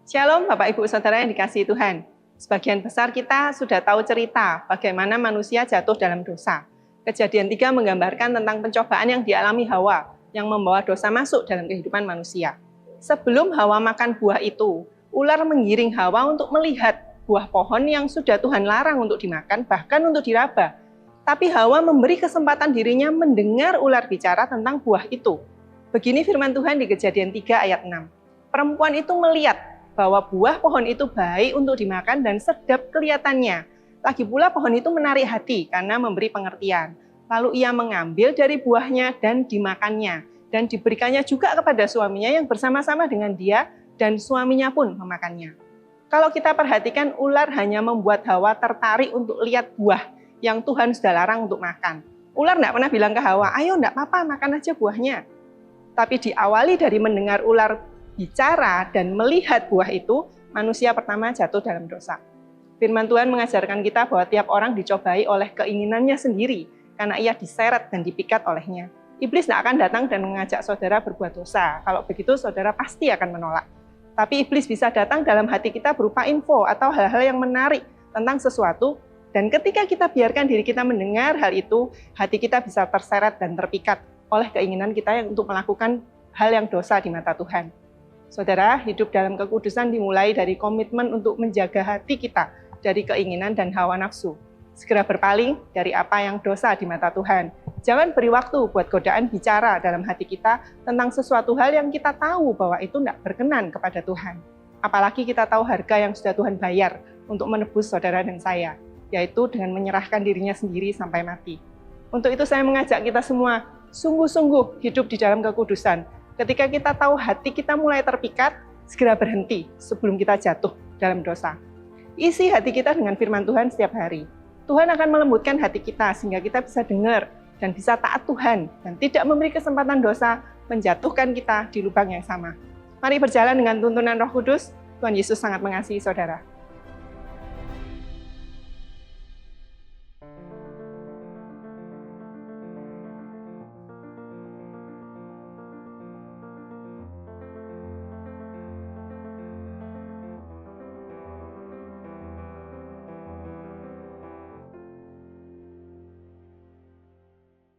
Shalom Bapak Ibu Saudara yang dikasihi Tuhan. Sebagian besar kita sudah tahu cerita bagaimana manusia jatuh dalam dosa. Kejadian 3 menggambarkan tentang pencobaan yang dialami Hawa yang membawa dosa masuk dalam kehidupan manusia. Sebelum Hawa makan buah itu, ular menggiring Hawa untuk melihat buah pohon yang sudah Tuhan larang untuk dimakan, bahkan untuk diraba. Tapi Hawa memberi kesempatan dirinya mendengar ular bicara tentang buah itu. Begini firman Tuhan di Kejadian 3 ayat 6. Perempuan itu melihat bahwa buah pohon itu baik untuk dimakan dan sedap kelihatannya. Lagi pula pohon itu menarik hati karena memberi pengertian. Lalu ia mengambil dari buahnya dan dimakannya. Dan diberikannya juga kepada suaminya yang bersama-sama dengan dia, dan suaminya pun memakannya. Kalau kita perhatikan, ular hanya membuat Hawa tertarik untuk lihat buah yang Tuhan sudah larang untuk makan. Ular tidak pernah bilang ke Hawa, ayo tidak apa-apa makan aja buahnya. Tapi diawali dari mendengar ular bicara dan melihat buah itu, manusia pertama jatuh dalam dosa. Firman Tuhan mengajarkan kita bahwa tiap orang dicobai oleh keinginannya sendiri, karena ia diseret dan dipikat olehnya. Iblis tidak akan datang dan mengajak saudara berbuat dosa. Kalau begitu, saudara pasti akan menolak. Tapi iblis bisa datang dalam hati kita berupa info atau hal-hal yang menarik tentang sesuatu, dan ketika kita biarkan diri kita mendengar hal itu, hati kita bisa terseret dan terpikat oleh keinginan kita yang untuk melakukan hal yang dosa di mata Tuhan. Saudara, hidup dalam kekudusan dimulai dari komitmen untuk menjaga hati kita dari keinginan dan hawa nafsu. Segera berpaling dari apa yang dosa di mata Tuhan. Jangan beri waktu buat godaan bicara dalam hati kita tentang sesuatu hal yang kita tahu bahwa itu tidak berkenan kepada Tuhan. Apalagi kita tahu harga yang sudah Tuhan bayar untuk menebus saudara dan saya, yaitu dengan menyerahkan dirinya sendiri sampai mati. Untuk itu saya mengajak kita semua, sungguh-sungguh hidup di dalam kekudusan. Ketika kita tahu hati kita mulai terpikat, segera berhenti sebelum kita jatuh dalam dosa. Isi hati kita dengan firman Tuhan setiap hari. Tuhan akan melembutkan hati kita sehingga kita bisa dengar dan bisa taat Tuhan dan tidak memberi kesempatan dosa menjatuhkan kita di lubang yang sama. Mari berjalan dengan tuntunan Roh Kudus. Tuhan Yesus sangat mengasihi saudara.